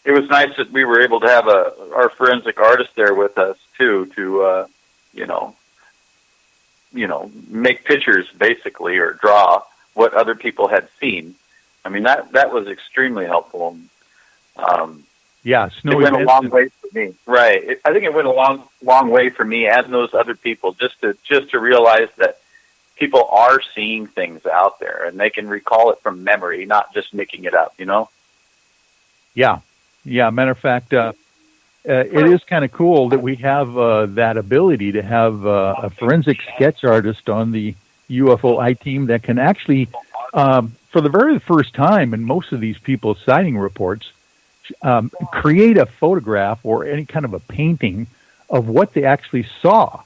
it was nice that we were able to have our forensic artist there with us too, to you know, make pictures basically, or draw what other people had seen. I mean, that was extremely helpful. Yeah, it went a long way for me. Right. I think it went a long way for me and those other people, just to realize that people are seeing things out there and they can recall it from memory, not just making it up, Yeah. Matter of fact, it is kind of cool that we have that ability to have a forensic sketch artist on the UFO I-Team that can actually, for the very first time in most of these people's sighting reports, create a photograph or any kind of a painting of what they actually saw.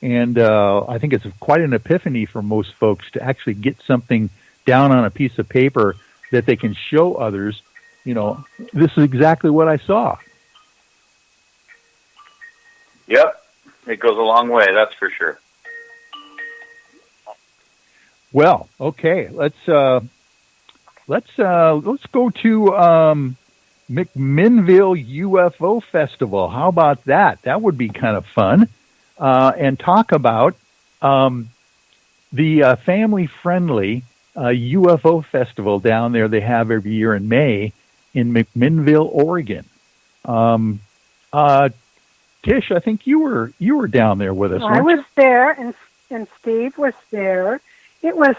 And I think it's quite an epiphany for most folks to actually get something down on a piece of paper that they can show others, this is exactly what I saw. Yep. It goes a long way, that's for sure. Well, okay, let's go to McMinnville UFO Festival. How about that? That would be kind of fun. And talk about the family-friendly UFO festival down there they have every year in May in McMinnville, Oregon. Tish, I think you were down there with us. I was there, and Steve was there. It was,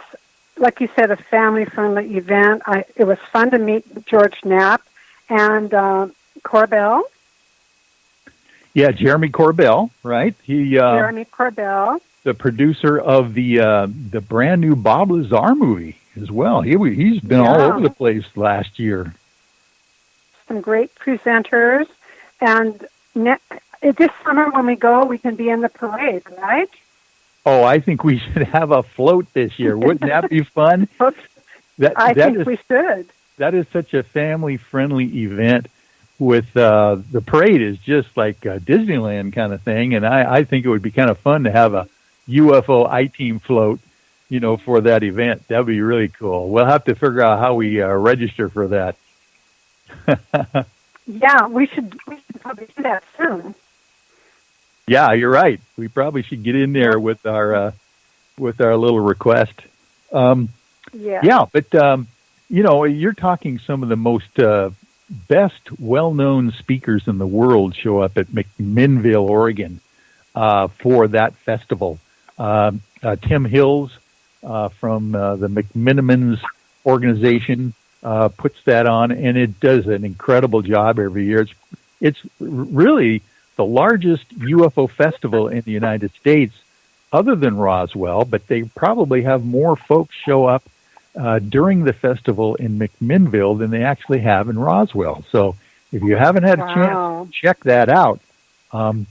like you said, a family-friendly event. It was fun to meet George Knapp and Corbell. Yeah, Jeremy Corbell, right? Jeremy Corbell, the producer of the brand new Bob Lazar movie as well. He's been all over the place last year. Some great presenters, and this summer when we go, we can be in the parade, right? Oh, I think we should have a float this year. Wouldn't that be fun? I think we should. That is such a family-friendly event. With the parade is just like a Disneyland kind of thing, and I think it would be kind of fun to have a UFO I-Team float, for that event. That would be really cool. We'll have to figure out how we register for that. Yeah, we should probably do that soon. Yeah, you're right. We probably should get in there with our little request. Yeah, but you're talking some of the most best well-known speakers in the world show up at McMinnville, Oregon, for that festival. Tim Hills from the McMinimans organization puts that on, and it does an incredible job every year. It's really the largest UFO festival in the United States, other than Roswell, but they probably have more folks show up during the festival in McMinnville than they actually have in Roswell. So if you haven't had a chance to check that out, I'm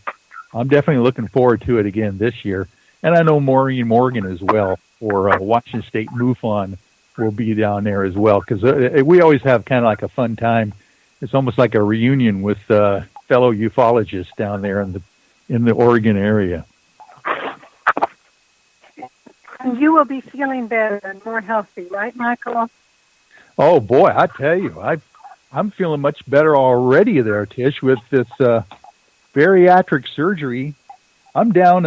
definitely looking forward to it again this year. And I know Maureen Morgan as well for Washington State MUFON will be down there as well, because we always have kind of like a fun time. It's almost like a reunion with fellow ufologists down there in the Oregon area. And you will be feeling better and more healthy, right, Michael? Oh, boy, I tell you, I'm feeling much better already there, Tish, with this bariatric surgery. I'm down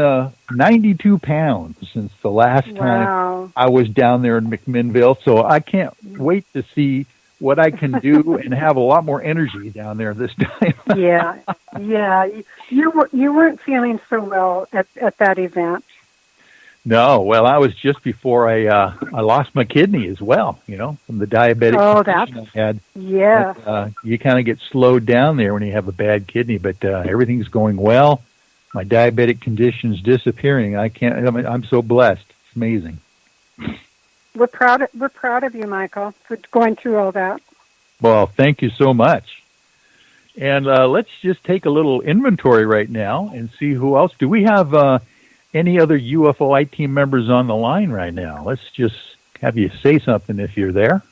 92 pounds since the last time I was down there in McMinnville, so I can't wait to see what I can do and have a lot more energy down there this time. Yeah. You weren't feeling so well at that event. No, well, I was just before I lost my kidney as well, from the diabetic condition I had. Yeah. You kind of get slowed down there when you have a bad kidney, but everything's going well. My diabetic condition's disappearing. I'm so blessed. It's amazing. We're proud of you, Michael, for going through all that. Well, thank you so much. And let's just take a little inventory right now and see who else. Do we have any other UFO I-Team members on the line right now? Let's just have you say something if you're there.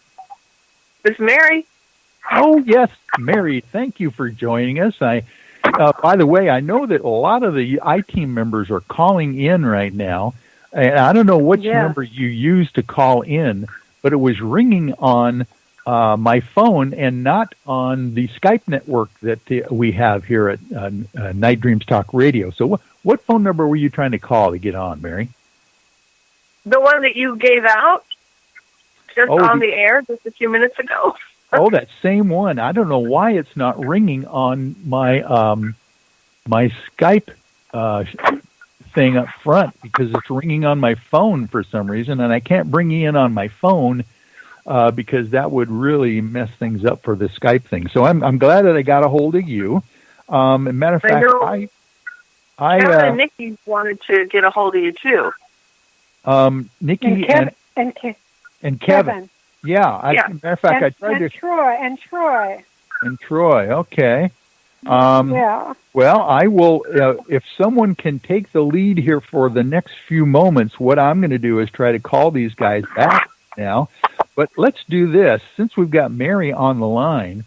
This is Mary. Oh, yes, Mary. Thank you for joining us. By the way, I know that a lot of the I-Team members are calling in right now. And I don't know which number you used to call in, but it was ringing on my phone and not on the Skype network that we have here at Night Dreams Talk Radio. So what phone number were you trying to call to get on, Mary? The one that you gave out just on the air just a few minutes ago. Oh, that same one. I don't know why it's not ringing on my my Skype thing up front, because it's ringing on my phone for some reason, and I can't bring you in on my phone because that would really mess things up for the Skype thing. So I'm glad that I got a hold of you. Matter of fact, Kevin and Nikki wanted to get a hold of you too. Nikki and Kevin. Yeah. Matter of fact, I tried to. And Troy. Okay. Yeah. Well, I will. If someone can take the lead here for the next few moments, what I'm going to do is try to call these guys back now. But let's do this. Since we've got Mary on the line,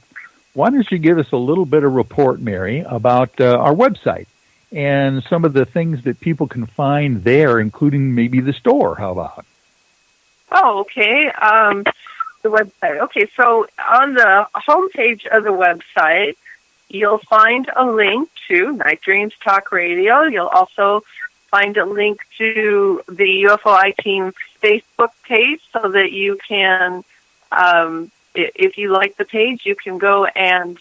why don't you give us a little bit of report, Mary, about our website and some of the things that people can find there, including maybe the store. How about? Oh, okay. The website. Okay, so on the homepage of the website, you'll find a link to Night Dreams Talk Radio. You'll also find a link to the UFO I-Team Facebook page so that you can, if you like the page, you can go and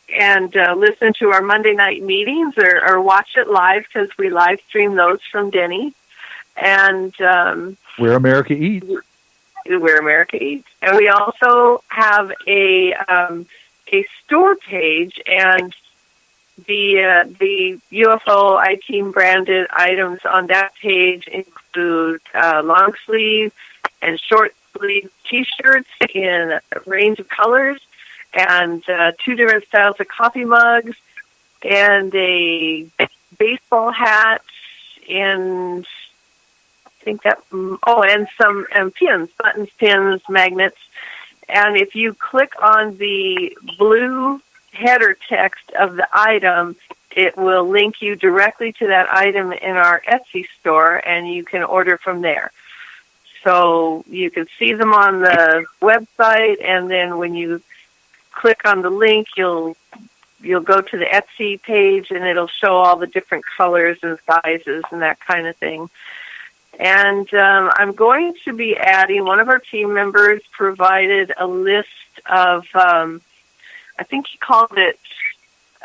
listen to our Monday night meetings or watch it live, because we live stream those from Denny. And Where America Eats. Where America Eats. And we also have a store page, and the UFO I-Team branded items on that page include long sleeve and short sleeve T-shirts in a range of colors, and 2 different styles of coffee mugs, and a baseball hat, and I think that, and some pins, buttons, pins, magnets. And if you click on the blue header text of the item, it will link you directly to that item in our Etsy store, and you can order from there. So you can see them on the website, and then when you click on the link, you'll go to the Etsy page, and it'll show all the different colors and sizes and that kind of thing. And I'm going to be adding, one of our team members provided a list of, I think he called it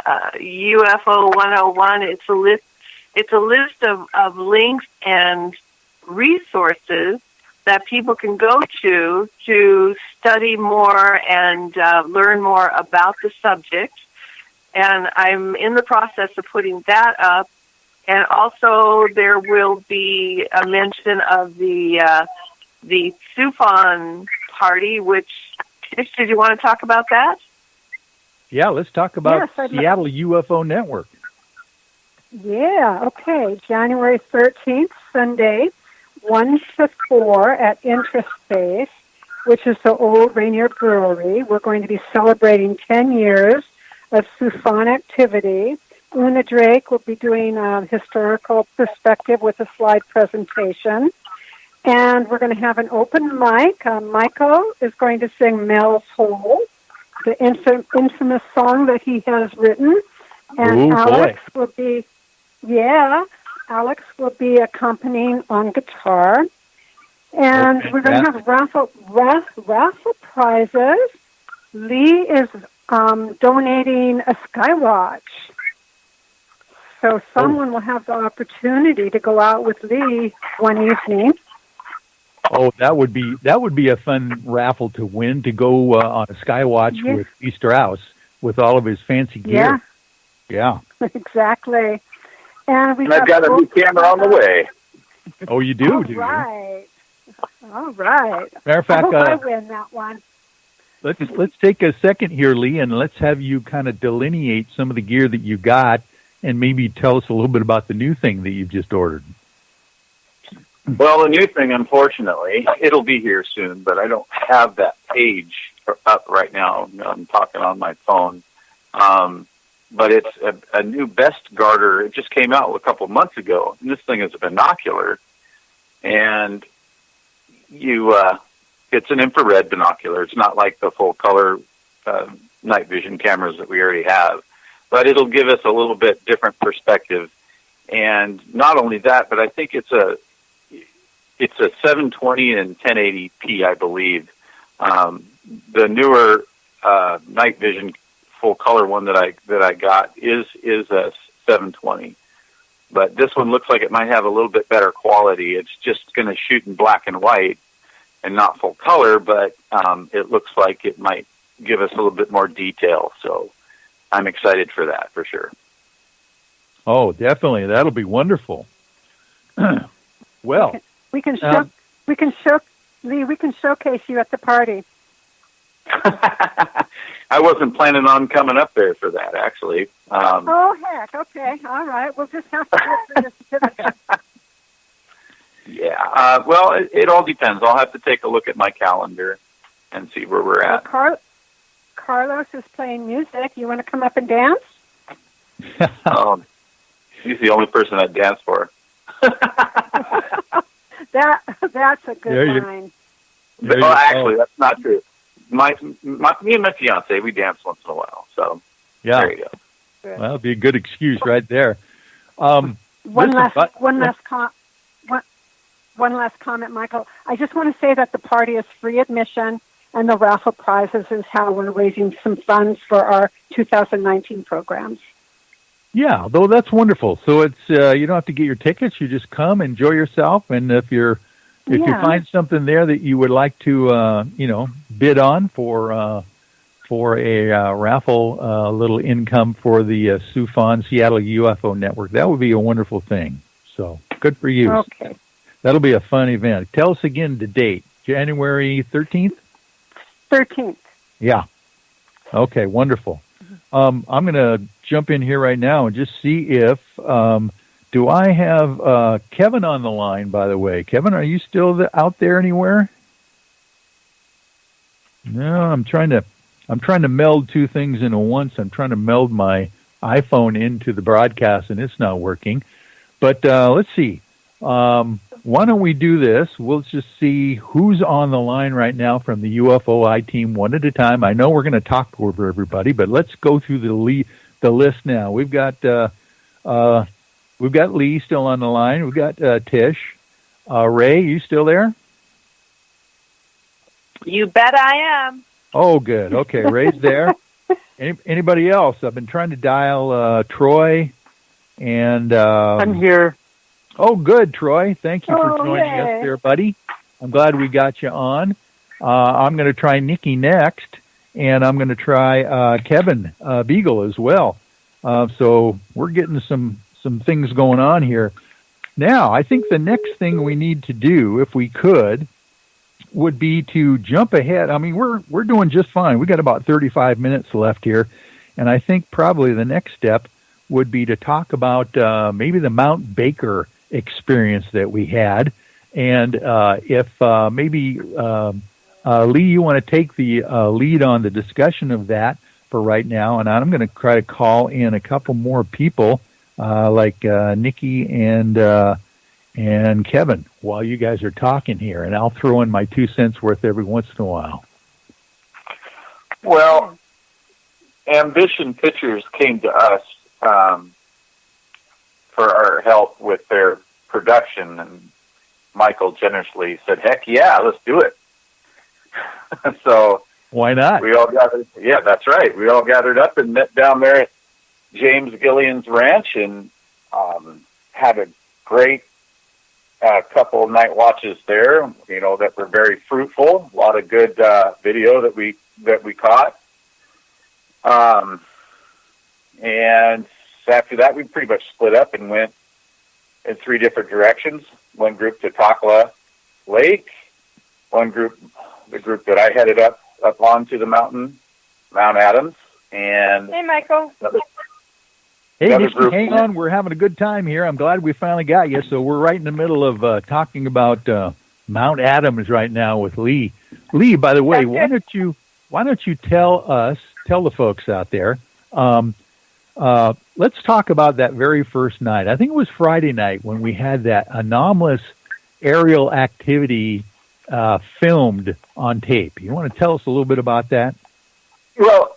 UFO 101. It's a list of links and resources that people can go to study more and learn more about the subject. And I'm in the process of putting that up. And also, there will be a mention of the Sufon party, which, did you want to talk about that? Yeah, let's talk about Seattle UFO Network. Yeah, okay. January 13th, Sunday, 1 to 4 at Interspace, which is the old Rainier Brewery. We're going to be celebrating 10 years of Sufon activity. Una Drake will be doing a historical perspective with a slide presentation. And we're going to have an open mic. Michael is going to sing Mel's Hole, the infamous song that he has written. And Alex will be accompanying on guitar. And we're going to have raffle prizes. Lee is donating a Skywatch. So someone will have the opportunity to go out with Lee one evening. Oh, that would be a fun raffle to win, to go on a Skywatch with Lee Strauss with all of his fancy gear. Yeah. Exactly. And I've got a new camera on the way. Oh, you do? All right. Matter of fact, I win that one. Let's take a second here, Lee, and let's have you kind of delineate some of the gear that you got, and maybe tell us a little bit about the new thing that you've just ordered. Well, the new thing, unfortunately, it'll be here soon, but I don't have that page up right now. I'm talking on my phone. But it's a new Best Garter. It just came out a couple of months ago. And this thing is a binocular. And you it's an infrared binocular. It's not like the full color night vision cameras that we already have, but it'll give us a little bit different perspective. And not only that, but I think it's a 720 and 1080p, I believe. The newer night vision full color one that I got is a 720, but this one looks like it might have a little bit better quality. It's just going to shoot in black and white and not full color, but it looks like it might give us a little bit more detail. So I'm excited for that for sure. Oh, definitely. That'll be wonderful. Well, we can showcase you at the party. I wasn't planning on coming up there for that, actually. Oh, heck. Okay. All right. We'll just have to get through the certificate. Yeah. Well, it all depends. I'll have to take a look at my calendar and see where we're at. Carlos is playing music. You want to come up and dance? He's the only person I'd dance for. That's a good sign. Actually, that's not true. Me and my fiance, we dance once in a while. So there you go. Well, that'd be a good excuse right there. One last comment, Michael. I just want to say that the party is free admission, and the raffle prizes is how we're raising some funds for our 2019 programs. Yeah, though that's wonderful. So it's you don't have to get your tickets. You just come, enjoy yourself, and if you find something there that you would like to bid on for a raffle, little income for the SUFON Seattle UFO Network, that would be a wonderful thing. So good for you. Okay, that'll be a fun event. Tell us again the date. January 13th. 13th. Yeah. Okay. Wonderful. I'm going to jump in here right now and just see if, do I have Kevin on the line, by the way? Kevin, are you still out there anywhere? No, I'm trying to meld two things into once. I'm trying to meld my iPhone into the broadcast, and it's not working. But let's see. Why don't we do this? We'll just see who's on the line right now from the UFOI team one at a time. I know we're going to talk over everybody, but let's go through the list now. We've got Lee still on the line. We've got Tish. Ray, you still there? You bet I am. Oh, good. Okay, Ray's there. Anybody else? I've been trying to dial Troy, and I'm here. Oh, good, Troy. Thank you for joining us there, buddy. I'm glad we got you on. I'm going to try Nikki next, and I'm going to try Kevin Beagle as well. So we're getting some things going on here. Now, I think the next thing we need to do, if we could, would be to jump ahead. I mean, we're doing just fine. We got about 35 minutes left here, and I think probably the next step would be to talk about maybe the Mount Baker experience that we had, and if maybe Lee, you want to take the lead on the discussion of that for right now, and I'm going to try to call in a couple more people like Nikki and Kevin while you guys are talking here, and I'll throw in my 2 cents worth every once in a while. Well, Ambition Pictures came to us for our help with their production, and Michael generously said, heck yeah, let's do it. So why not? We all gathered. Yeah, that's right. We all gathered up and met down there at James Gillian's ranch, and had a great couple of night watches there, that were very fruitful. A lot of good video that we caught. And after that, we pretty much split up and went in 3 different directions. One group to Takla Lake, one group, the group that I headed up onto the mountain, Mount Adams, and hey, Michael. Hey, Nikki, hang on. We're having a good time here. I'm glad we finally got you. So we're right in the middle of talking about Mount Adams right now with Lee. Lee, by the way, why don't you tell the folks out there, let's talk about that very first night. I think it was Friday night when we had that anomalous aerial activity filmed on tape. You want to tell us a little bit about that? Well,